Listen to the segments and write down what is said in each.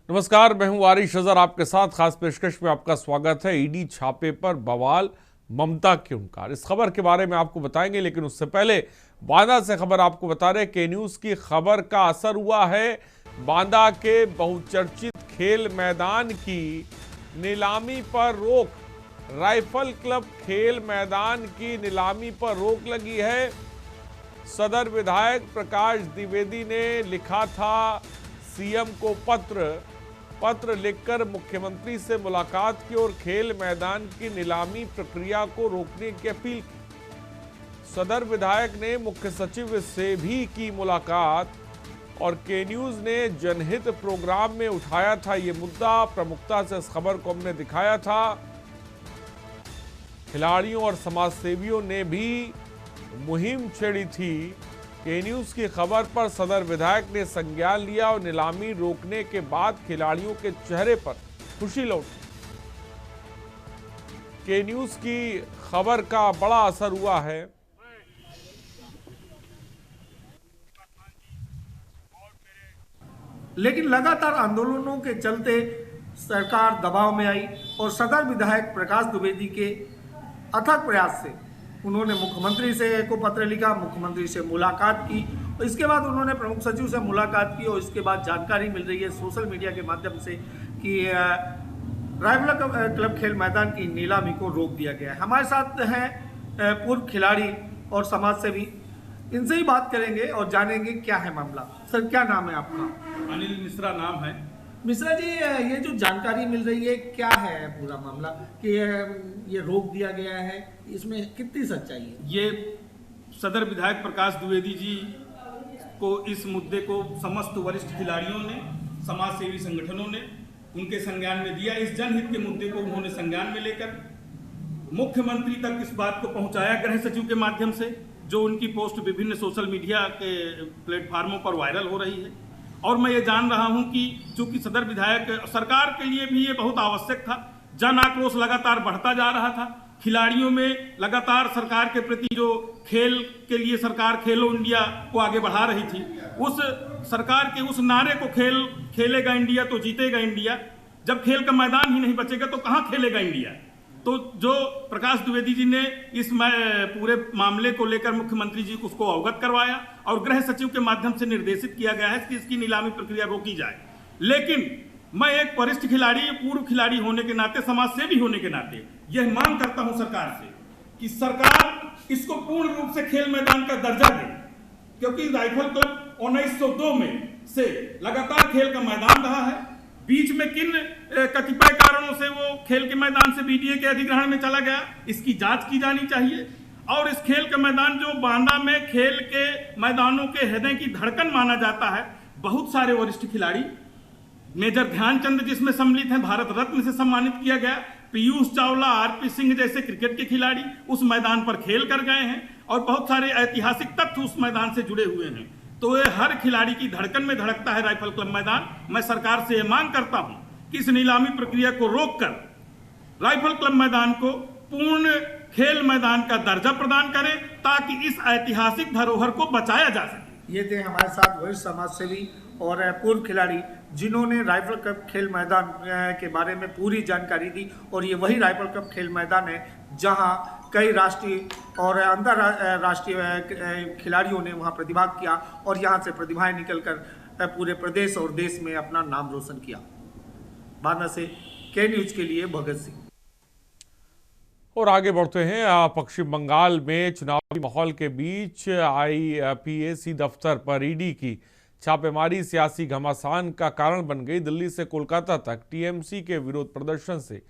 नमस्कार, मैं हूं आरिश अजहर आपके साथ। खास पेशकश में आपका स्वागत है। ईडी छापे पर बवाल, ममता की हुंकार, इस खबर के बारे में आपको बताएंगे, लेकिन उससे पहले बांदा से खबर आपको बता रहे। के न्यूज की खबर का असर हुआ है। बांदा के बहुचर्चित खेल मैदान की नीलामी पर रोक। राइफल क्लब खेल मैदान की नीलामी पर रोक लगी है। सदर विधायक प्रकाश द्विवेदी ने लिखा था सीएम को पत्र लिखकर मुख्यमंत्री से मुलाकात की और खेल मैदान की नीलामी प्रक्रिया को रोकने की अपील की। सदर विधायक ने मुख्य सचिव से भी की मुलाकात और के न्यूज ने जनहित प्रोग्राम में उठाया था ये मुद्दा। प्रमुखता से इस खबर को हमने दिखाया था। खिलाड़ियों और समाजसेवियों ने भी मुहिम छेड़ी थी। के न्यूज की खबर पर सदर विधायक ने संज्ञान लिया और नीलामी रोकने के बाद खिलाड़ियों के चेहरे पर खुशी लौटी। के न्यूज की खबर का बड़ा असर हुआ है। लेकिन लगातार आंदोलनों के चलते सरकार दबाव में आई और सदर विधायक प्रकाश द्विवेदी के अथक प्रयास से उन्होंने मुख्यमंत्री से को पत्र लिखा, मुख्यमंत्री से मुलाकात की और इसके बाद उन्होंने प्रमुख सचिव से मुलाकात की और इसके बाद जानकारी मिल रही है सोशल मीडिया के माध्यम से कि राइफल क्लब खेल मैदान की नीलामी को रोक दिया गया है। हमारे साथ हैं पूर्व खिलाड़ी और समाज सेवी, इनसे ही बात करेंगे और जानेंगे क्या है मामला। सर, क्या नाम है आपका? अनिल मिश्रा नाम है। मिश्रा जी, ये जो जानकारी मिल रही है क्या है पूरा मामला कि ये रोक दिया गया है, इसमें कितनी सच्चाई है? ये सदर विधायक प्रकाश द्विवेदी जी को इस मुद्दे को समस्त वरिष्ठ खिलाड़ियों ने, समाज सेवी संगठनों ने उनके संज्ञान में दिया। इस जनहित के मुद्दे को उन्होंने संज्ञान में लेकर मुख्यमंत्री तक इस बात को पहुंचाया गृह सचिव के माध्यम से, जो उनकी पोस्ट विभिन्न सोशल मीडिया के प्लेटफार्मों पर वायरल हो रही है। और मैं ये जान रहा हूं कि चूंकि सदर विधायक सरकार के लिए भी ये बहुत आवश्यक था। जन आक्रोश लगातार बढ़ता जा रहा था। खिलाड़ियों में लगातार सरकार के प्रति जो खेल के लिए सरकार खेलो इंडिया को आगे बढ़ा रही थी, उस सरकार के उस नारे को खेलेगा इंडिया तो जीतेगा इंडिया, जब खेल का मैदान ही नहीं बचेगा तो कहाँ खेलेगा इंडिया। तो जो प्रकाश द्विवेदी जी ने इस पूरे मामले को लेकर मुख्यमंत्री जी को उसको अवगत करवाया और गृह सचिव के माध्यम से निर्देशित किया गया है कि इसकी नीलामी प्रक्रिया रोकी जाए। लेकिन मैं एक वरिष्ठ खिलाड़ी, पूर्व खिलाड़ी होने के नाते, समाज सेवी होने के नाते यह मांग करता हूं सरकार से कि सरकार इसको पूर्ण रूप से खेल मैदान का दर्जा दे, क्योंकि राइफल क्लब 1902 में से लगातार खेल का मैदान रहा है। बीच में किन कतिपय कारणों से वो खेल के मैदान से बीडीए के अधिग्रहण में चला गया, इसकी जांच की जानी चाहिए। और इस खेल का मैदान जो बांदा में खेल के मैदानों के हृदय की धड़कन माना जाता है, बहुत सारे वरिष्ठ खिलाड़ी, मेजर ध्यानचंद जिसमें सम्मिलित हैं, भारत रत्न से सम्मानित किया गया, पीयूष चावला, आरपी सिंह जैसे क्रिकेट के खिलाड़ी उस मैदान पर खेल कर गए हैं और बहुत सारे ऐतिहासिक तथ्य उस मैदान से जुड़े हुए हैं। तो ये हर खिलाड़ी की धड़कन में धड़कता है राइफल क्लब मैदान। मैं सरकार से यह मांग करता हूं कि इस नीलामी प्रक्रिया को रोककर राइफल क्लब मैदान को पूर्ण खेल मैदान का दर्जा प्रदान करें, ताकि इस ऐतिहासिक धरोहर को बचाया जा सके। ये थे हमारे साथ वरिष्ठ समाज सेवी और पूर्व खिलाड़ी, जिन्होंने राइफल क्लब खेल मैदान के बारे में पूरी जानकारी दी। और ये वही राइफल क्लब खेल मैदान है जहां कई राष्ट्रीय और अंतर्राष्ट्रीय खिलाड़ियों ने वहां प्रतिभाग किया और यहां से प्रतिभाएं निकलकर पूरे प्रदेश और देश में अपना नाम रोशन किया। बांदा से के न्यूज के लिए भगत सिंह। और आगे बढ़ते हैं। पश्चिम बंगाल में चुनावी माहौल के बीच आईपीएसी दफ्तर पर ईडी की छापेमारी सियासी घमासान का कारण बन गई। दिल्ली से कोलकाता तक टीएमसी के विरोध प्रदर्शन से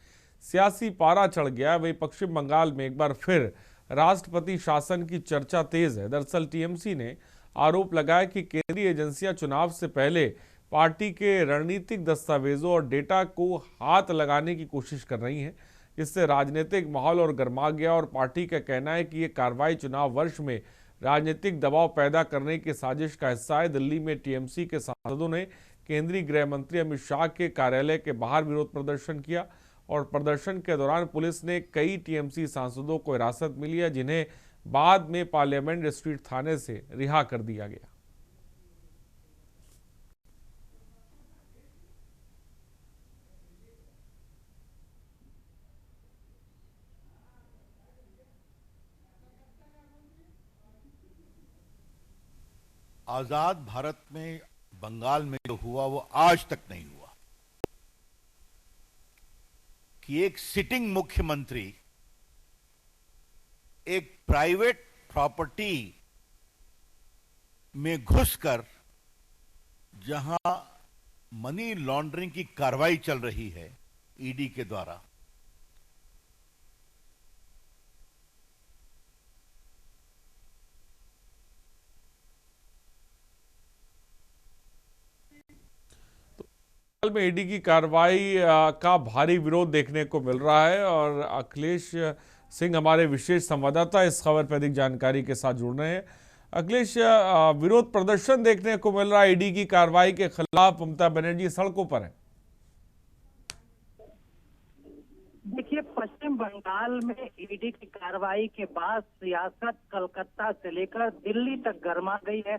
सियासी पारा चढ़ गया। वहीं पश्चिम बंगाल में एक बार फिर राष्ट्रपति शासन की चर्चा तेज है। दरअसल टीएमसी ने आरोप लगाया कि केंद्रीय एजेंसियां चुनाव से पहले पार्टी के रणनीतिक दस्तावेजों और डेटा को हाथ लगाने की कोशिश कर रही हैं, जिससे राजनीतिक माहौल और गर्मा गया। और पार्टी का कहना है कि ये कार्रवाई चुनाव वर्ष में राजनीतिक दबाव पैदा करने की साजिश का हिस्सा है। दिल्ली में टीएमसी के सांसदों ने केंद्रीय गृह मंत्री अमित शाह के कार्यालय के बाहर विरोध प्रदर्शन किया और प्रदर्शन के दौरान पुलिस ने कई टीएमसी सांसदों को हिरासत में लिया, जिन्हें बाद में पार्लियामेंट स्ट्रीट थाने से रिहा कर दिया गया। आजाद भारत में बंगाल में जो हुआ वो आज तक नहीं हुआ कि एक सिटिंग मुख्यमंत्री एक प्राइवेट प्रॉपर्टी में घुसकर जहां मनी लॉन्ड्रिंग की कार्रवाई चल रही है ईडी के द्वारा, में ईडी की कार्रवाई का भारी विरोध देखने को मिल रहा है और अखिलेश सिंह हमारे विशेष संवाददाता इस खबर पर अधिक जानकारी के साथ जुड़ रहे हैं। अखिलेश, विरोध प्रदर्शन देखने को मिल रहा है ईडी की कार्रवाई के खिलाफ, ममता बनर्जी सड़कों पर है। देखिए, पश्चिम बंगाल में ईडी की कार्रवाई के बाद सियासत कलकत्ता से लेकर दिल्ली तक गर्मा गई है,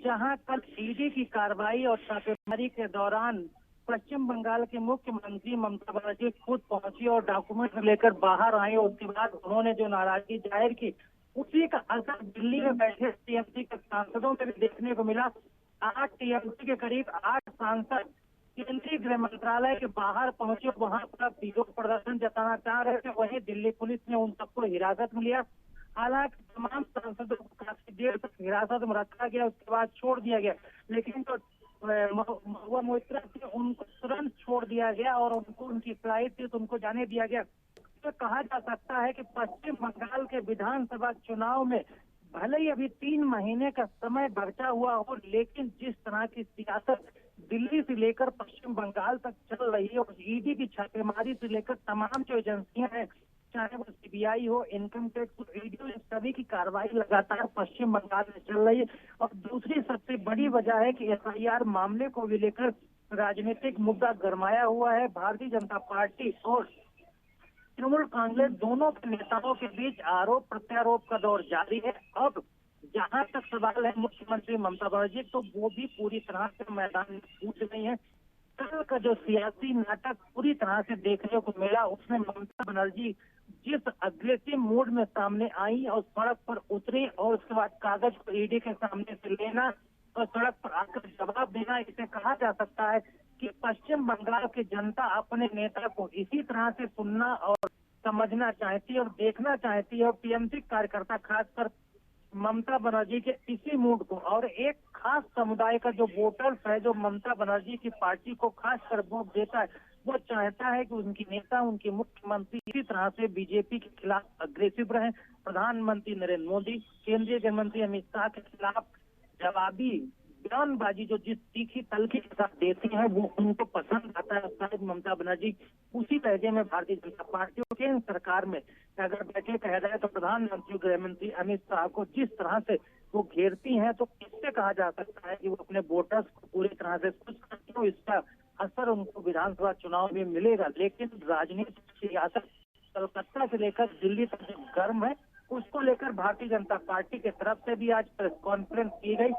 जहां कल ईडी की कार्रवाई और छापेमारी के दौरान पश्चिम बंगाल के मुख्यमंत्री ममता बनर्जी खुद पहुंची और डॉक्यूमेंट लेकर बाहर आई। उसके बाद उन्होंने जो नाराजगी जाहिर की, उसी का असर दिल्ली में बैठे टीएमसी के सांसदों में भी देखने को मिला। 8 टीएमसी के करीब 8 सांसद केंद्रीय गृह मंत्रालय के बाहर पहुंचे, वहां पर विरोध प्रदर्शन जताना चाह रहे थे। वहीं दिल्ली पुलिस ने उन सबको हिरासत में लिया। हालांकि तमाम सांसदों को काफी देर तक हिरासत में रखा गया, उसके बाद छोड़ दिया गया, लेकिन जो महुआ मोइत्रा थी उनको तुरंत छोड़ दिया गया और उनको उनकी फ्लाइट थी तो उनको जाने दिया गया। तो कहा जा सकता है कि पश्चिम बंगाल के विधानसभा चुनाव में भले ही अभी 3 महीने का समय बचा हुआ हो, लेकिन जिस तरह की सियासत दिल्ली से लेकर पश्चिम बंगाल तक चल रही है और ईडी की छापेमारी से लेकर तमाम जो एजेंसियां हैं, चाहे वो सीबीआई हो, इनकम टैक्स हो, ईडी हो, सभी की कार्रवाई लगातार पश्चिम बंगाल में चल रही है। और दूसरी सबसे बड़ी वजह है कि एफआईआर मामले को भी लेकर राजनीतिक मुद्दा गरमाया हुआ है। भारतीय जनता पार्टी और तृणमूल कांग्रेस दोनों के नेताओं के बीच आरोप प्रत्यारोप का दौर जारी है। अब जहां तक सवाल है मुख्यमंत्री ममता बनर्जी, तो वो भी पूरी तरह से मैदान में कूद गई है। कल का जो सियासी नाटक पूरी तरह से देखने को मिला, उसमें ममता बनर्जी जिस अग्रेसिव मूड में सामने आई और सड़क पर उतरी और उसके बाद कागज को ईडी के सामने से लेना और सड़क पर आकर जवाब देना, इसे कहा जा सकता है कि पश्चिम बंगाल की जनता अपने नेता को इसी तरह से सुनना और समझना चाहती है और देखना चाहती है। और टीएमसी कार्यकर्ता खासकर ममता बनर्जी के इसी मूड को और एक खास समुदाय का जो वोटर्स है, जो ममता बनर्जी की पार्टी को खासकर वोट देता है, वो चाहता है कि उनकी नेता, उनके मुख्यमंत्री इसी तरह से बीजेपी के खिलाफ अग्रेसिव रहे। प्रधानमंत्री नरेंद्र मोदी, केंद्रीय गृह मंत्री अमित शाह के खिलाफ जवाबी बयानबाजी जो जिस तीखी तलखी के साथ देती है, वो उनको पसंद आता है। शायद ममता बनर्जी उसी लहजे में भारतीय जनता पार्टी और केंद्र सरकार में अगर बैठे कह जाए तो प्रधानमंत्री गृह मंत्री अमित शाह को जिस तरह से वो घेरती हैं, तो इससे कहा जा सकता है कि वो अपने वोटर्स को पूरी तरह से खुश करती है। इसका असर उनको विधानसभा चुनाव में मिलेगा। लेकिन राजनीतिक सियासत कलकत्ता से लेकर दिल्ली तक जो गर्म है, उसको लेकर भारतीय जनता पार्टी की तरफ से भी आज प्रेस कॉन्फ्रेंस की गई।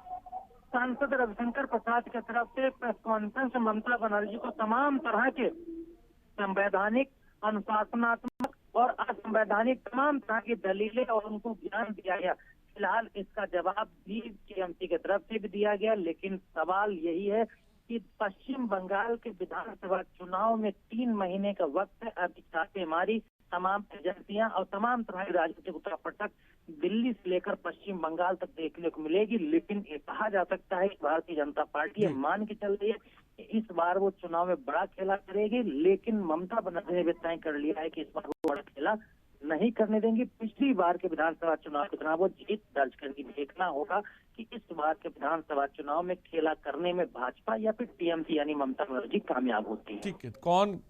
सांसद रविशंकर प्रसाद की तरफ से प्रेस कॉन्फ्रेंस में ममता बनर्जी को तमाम तरह के संवैधानिक, अनुशासनात्मक और असंवैधानिक तमाम तरह की दलीलें और उनको ज्ञान दिया गया। फिलहाल इसका जवाब भी टीएमसी की तरफ से भी दिया गया, लेकिन सवाल यही है कि पश्चिम बंगाल के विधानसभा चुनाव में 3 महीने का वक्त है। अभी छापेमारी तमाम एजेंसियां और तमाम तरह की राजनीतिक उठापटक दिल्ली से लेकर पश्चिम बंगाल तक देखने को मिलेगी। लेकिन ये कहा जा सकता है कि भारतीय जनता पार्टी ये मान के चल रही है कि इस बार वो चुनाव में बड़ा खेला करेगी, लेकिन ममता बनर्जी ने भी तय कर लिया है कि इस बार वो बड़ा खेला नहीं करने देंगे। पिछली बार के विधानसभा चुनाव की तरह वो जीत दर्ज करके देखना होगा कि इस बार के विधानसभा चुनाव में खेला करने में भाजपा या फिर टीएमसी यानी ममता बनर्जी कामयाब होती है। ठीक है, कौन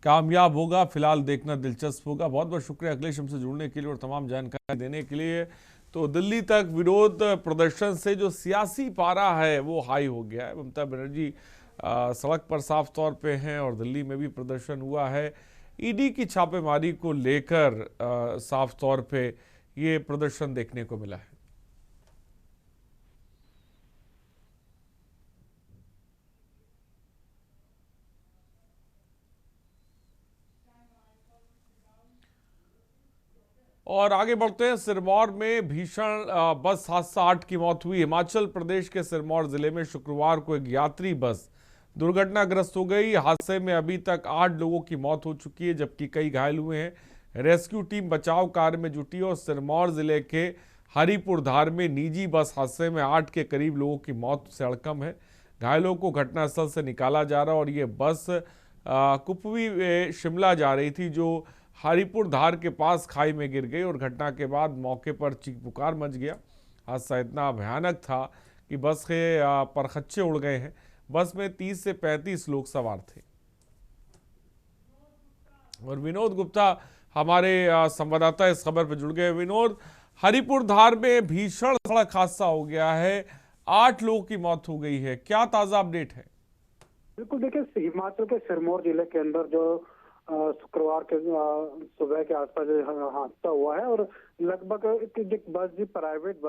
कामयाब होगा फिलहाल देखना दिलचस्प होगा। बहुत बहुत शुक्रिया अखिलेश हमसे जुड़ने के लिए और तमाम जानकारी देने के लिए। तो दिल्ली तक विरोध प्रदर्शन से जो सियासी पारा है वो हाई हो गया है। ममता बनर्जी सड़क पर साफ तौर पे हैं और दिल्ली में भी प्रदर्शन हुआ है। ईडी की छापेमारी को लेकर साफ तौर पे ये प्रदर्शन देखने को मिला है। और आगे बढ़ते हैं। सिरमौर में भीषण बस हादसा, 8 की मौत हुई। हिमाचल प्रदेश के सिरमौर जिले में शुक्रवार को एक यात्री बस दुर्घटनाग्रस्त हो गई। हादसे में अभी तक 8 लोगों की मौत हो चुकी है, जबकि कई घायल हुए हैं। रेस्क्यू टीम बचाव कार्य में जुटी और सिरमौर जिले के हरिपुर धार में निजी बस हादसे में 8 के करीब लोगों की मौत से अड़कम है। घायलों को घटनास्थल से निकाला जा रहा और ये बस कुपवी शिमला जा रही थी, जो हरिपुर धार के पास खाई में गिर गई और घटना के बाद मौके पर चीख पुकार मच गया। हादसा इतना भयानक था कि बस के परखच्चे उड़ गए हैं। बस में 30 से 35 लोग सवार थे। और विनोद गुप्ता हमारे संवाददाता इस खबर पर जुड़ गए। विनोद, हरिपुर धार में भीषण सड़क हादसा हो गया है, 8 लोगों की मौत हो गई है, क्या ताजा अपडेट है? बिल्कुल, देखिए हिमाचल के सिरमौर जिले के अंदर जो शुक्रवार के सुबह के आसपास जो हादसा हुआ है, और लगभग एक बस जी प्राइवेट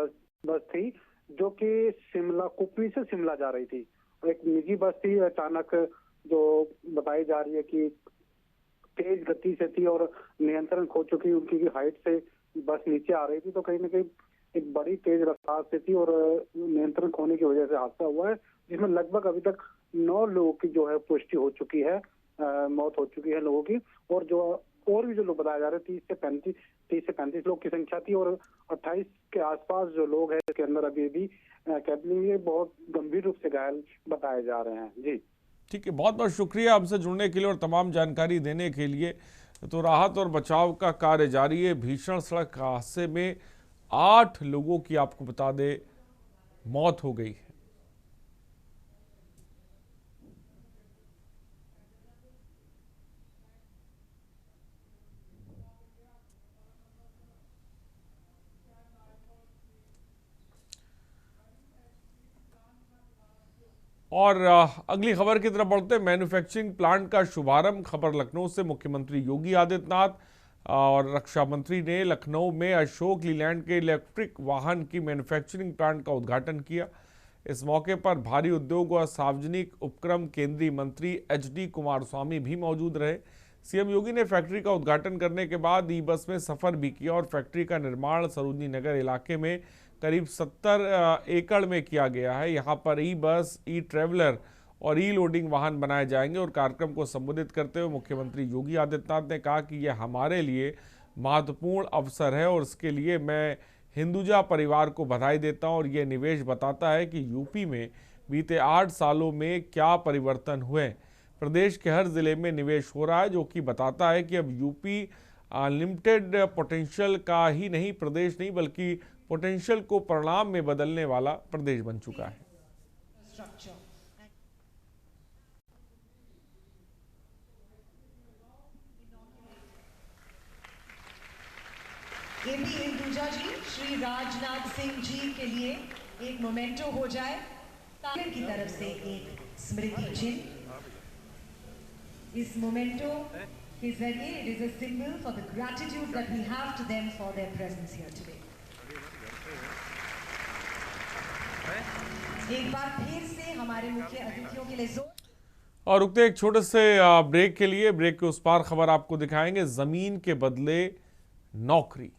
बस थी जो कि शिमला कुपवी से शिमला जा रही थी। एक निजी बस थी, अचानक जो बताई जा रही है कि तेज गति से थी और नियंत्रण खो चुकी, उनकी हाइट से बस नीचे आ रही थी, तो कहीं ना कहीं एक बड़ी तेज रफ्तार से थी और नियंत्रण खोने की वजह से हादसा हुआ है, जिसमें लगभग अभी तक 9 लोगों की जो है पुष्टि हो चुकी है, मौत हो चुकी है लोगों की। और भी जो लोग बताया जा रहे हैं 30 से 35 लोग की संख्या थी और 28 के आसपास जो लोग हैं इसके अंदर अभी भी कहते बहुत गंभीर रूप से घायल बताए जा रहे हैं। जी ठीक है, बहुत बहुत शुक्रिया हमसे जुड़ने के लिए और तमाम जानकारी देने के लिए। तो राहत और बचाव का कार्य जारी है। भीषण सड़क हादसे में 8 लोगों की, आपको बता दें, मौत हो गई है। और अगली खबर की तरफ बढ़ते हैं। मैन्युफैक्चरिंग प्लांट का शुभारंभ, खबर लखनऊ से। मुख्यमंत्री योगी आदित्यनाथ और रक्षा मंत्री ने लखनऊ में अशोक लीलैंड के इलेक्ट्रिक वाहन की मैन्युफैक्चरिंग प्लांट का उद्घाटन किया। इस मौके पर भारी उद्योग और सार्वजनिक उपक्रम केंद्रीय मंत्री HD कुमारस्वामी भी मौजूद रहे। सीएम योगी ने फैक्ट्री का उद्घाटन करने के बाद ई बस में सफर भी किया और फैक्ट्री का निर्माण सरोजनी नगर इलाके में करीब 70 एकड़ में किया गया है। यहाँ पर ई बस, ई ट्रैवलर और ई लोडिंग वाहन बनाए जाएंगे। और कार्यक्रम को संबोधित करते हुए मुख्यमंत्री योगी आदित्यनाथ ने कहा कि यह हमारे लिए महत्वपूर्ण अवसर है और इसके लिए मैं हिंदुजा परिवार को बधाई देता हूं। और ये निवेश बताता है कि यूपी में बीते 8 सालों में क्या परिवर्तन हुए। प्रदेश के हर जिले में निवेश हो रहा है, जो कि बताता है कि अब यूपी अनलिमिटेड पोटेंशियल का ही नहीं प्रदेश नहीं, बल्कि पोटेंशियल को परिणाम में बदलने वाला प्रदेश बन चुका है। एपी हिंदुजा जी, श्री राजनाथ सिंह जी के लिए एक मोमेंटो हो जाए। तालिब की तरफ से एक स्मृति चिन्ह। इस मोमेंटो के जरिए it is a symbol for the gratitude that we have to them for their presence here today. एक बार फिर से हमारे मुख्य अतिथियों के लिए जोर। और रुकते एक छोटे से ब्रेक के लिए। ब्रेक के उस पार खबर आपको दिखाएंगे, जमीन के बदले नौकरी।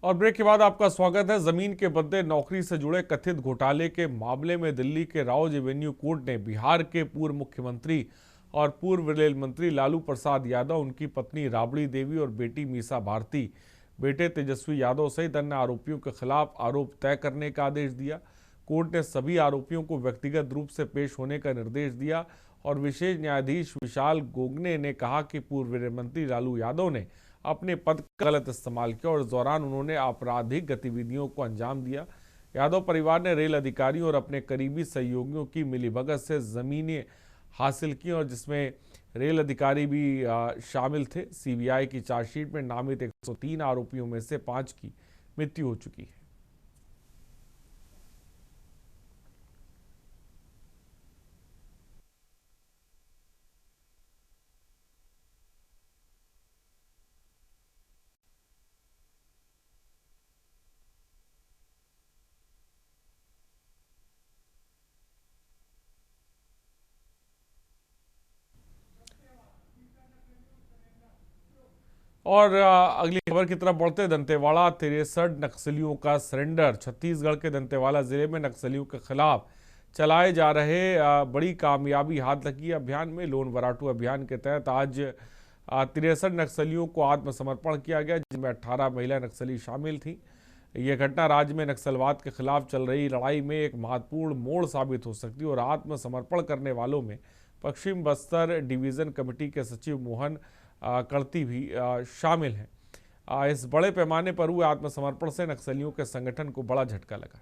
और ब्रेक के बाद आपका स्वागत है। जमीन के बदले नौकरी से जुड़े कथित घोटाले के मामले में दिल्ली के राउज एवेन्यू कोर्ट ने बिहार के पूर्व मुख्यमंत्री और पूर्व रेल मंत्री लालू प्रसाद यादव, उनकी पत्नी राबड़ी देवी और बेटी मीसा भारती, बेटे तेजस्वी यादव सहित अन्य आरोपियों के खिलाफ आरोप तय करने का आदेश दिया। कोर्ट ने सभी आरोपियों को व्यक्तिगत रूप से पेश होने का निर्देश दिया और विशेष न्यायाधीश विशाल गोगने ने कहा कि पूर्व रेल मंत्री लालू यादव ने अपने पद का गलत इस्तेमाल किया और इस दौरान उन्होंने आपराधिक गतिविधियों को अंजाम दिया। यादव परिवार ने रेल अधिकारियों और अपने करीबी सहयोगियों की मिलीभगत से जमीनें हासिल की और जिसमें रेल अधिकारी भी शामिल थे। सीबीआई की चार्जशीट में नामित 103 आरोपियों में से 5 की मृत्यु हो चुकी है। और अगली खबर की तरफ बढ़ते, दंतेवाड़ा 63 नक्सलियों का सरेंडर। छत्तीसगढ़ के दंतेवाड़ा जिले में नक्सलियों के खिलाफ चलाए जा रहे बड़ी कामयाबी हाथ लगी अभियान में लोन वराटू अभियान के तहत आज 63 नक्सलियों को आत्मसमर्पण किया गया, जिनमें 18 महिला नक्सली शामिल थीं। यह घटना राज्य में नक्सलवाद के खिलाफ चल रही लड़ाई में एक महत्वपूर्ण मोड़ साबित हो सकती है और आत्मसमर्पण करने वालों में पश्चिम बस्तर डिवीजन कमेटी के सचिव मोहन करती भी शामिल हैं। इस बड़े पैमाने पर हुए आत्मसमर्पण से नक्सलियों के संगठन को बड़ा झटका लगा।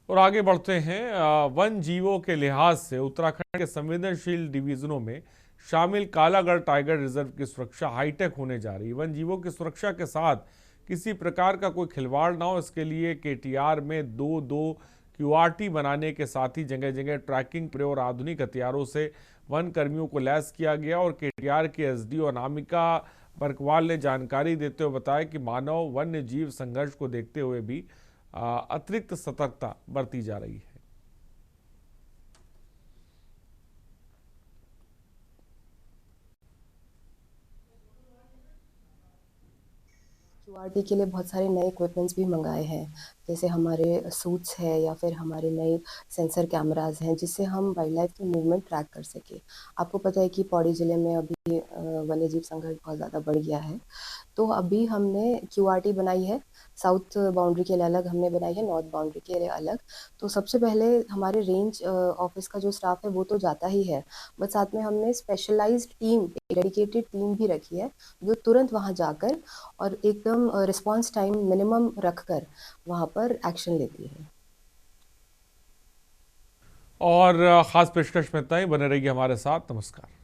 और आगे बढ़ते हैं, वन जीवों के लिहाज से उत्तराखंड के संवेदनशील डिवीजनों में शामिल कालागढ़ टाइगर रिजर्व की सुरक्षा हाईटेक होने जा रही है। वन जीवों की सुरक्षा के साथ किसी प्रकार का कोई खिलवाड़ ना हो, इसके लिए केटीआर में दो क्यूआरटी बनाने के साथ ही जगह जगह ट्रैकिंग और आधुनिक हथियारों से वन कर्मियों को लैस किया गया। और केटीआर के एसडीओ अनामिका बरकवाल ने जानकारी देते हुए बताया कि मानव वन्य जीव संघर्ष को देखते हुए भी अतिरिक्त सतर्कता बरती जा रही है। क्यूआरटी के लिए बहुत सारे नए इक्विपमेंट्स भी मंगाए हैं, जैसे हमारे सूट्स है या फिर हमारे नए सेंसर कैमरास हैं, जिससे हम वाइल्ड लाइफ की मूवमेंट ट्रैक कर सके। आपको पता है कि पौड़ी ज़िले में अभी वन्यजीव संघर्ष बहुत ज़्यादा बढ़ गया है, तो अभी हमने क्यूआरटी बनाई है। साउथ बाउंड्री के लिए अलग हमने बनाई है, नॉर्थ बाउंड्री के लिए अलग। तो सबसे पहले हमारे रेंज ऑफिस का जो स्टाफ है वो तो जाता ही है, बट साथ में हमने स्पेशलाइज्ड टीम, डेडिकेटेड टीम भी रखी है, जो तुरंत वहाँ जाकर और एकदम रिस्पॉन्स टाइम मिनिमम रखकर वहाँ पर एक्शन लेती है। और खास पेशकश में इतना ही, बने रहिए हमारे साथ। नमस्कार।